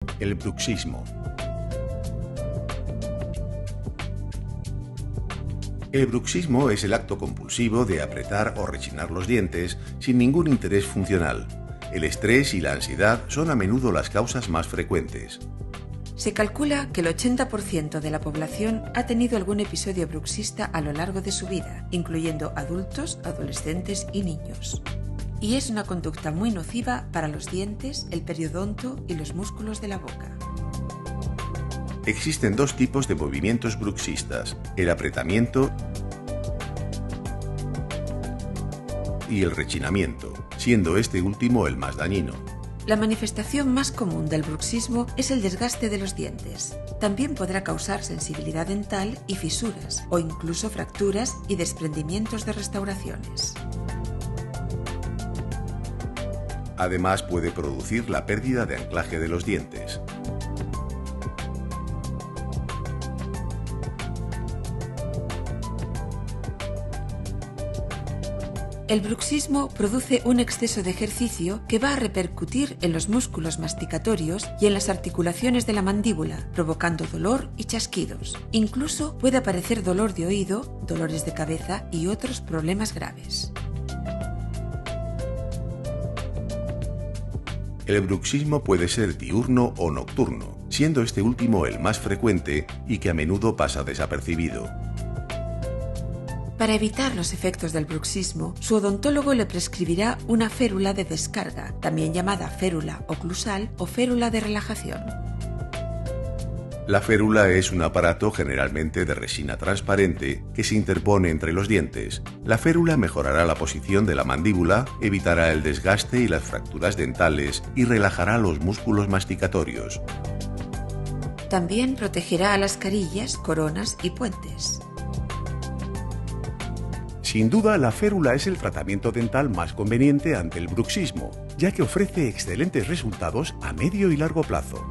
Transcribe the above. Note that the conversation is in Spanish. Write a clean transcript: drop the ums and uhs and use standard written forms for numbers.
El bruxismo. El bruxismo es el acto compulsivo de apretar o rechinar los dientes sin ningún interés funcional. El estrés y la ansiedad son a menudo las causas más frecuentes. Se calcula que el 80% de la población ha tenido algún episodio bruxista a lo largo de su vida, incluyendo adultos, adolescentes y niños. Y es una conducta muy nociva para los dientes, el periodonto y los músculos de la boca. Existen dos tipos de movimientos bruxistas: el apretamiento y el rechinamiento, siendo este último el más dañino. La manifestación más común del bruxismo es el desgaste de los dientes. También podrá causar sensibilidad dental y fisuras, o incluso fracturas y desprendimientos de restauraciones. Además, puede producir la pérdida de anclaje de los dientes. El bruxismo produce un exceso de ejercicio que va a repercutir en los músculos masticatorios y en las articulaciones de la mandíbula, provocando dolor y chasquidos. Incluso puede aparecer dolor de oído, dolores de cabeza y otros problemas graves. El bruxismo puede ser diurno o nocturno, siendo este último el más frecuente y que a menudo pasa desapercibido. Para evitar los efectos del bruxismo, su odontólogo le prescribirá una férula de descarga, también llamada férula oclusal o férula de relajación. La férula es un aparato generalmente de resina transparente que se interpone entre los dientes. La férula mejorará la posición de la mandíbula, evitará el desgaste y las fracturas dentales y relajará los músculos masticatorios. También protegerá a las carillas, coronas y puentes. Sin duda, la férula es el tratamiento dental más conveniente ante el bruxismo, ya que ofrece excelentes resultados a medio y largo plazo.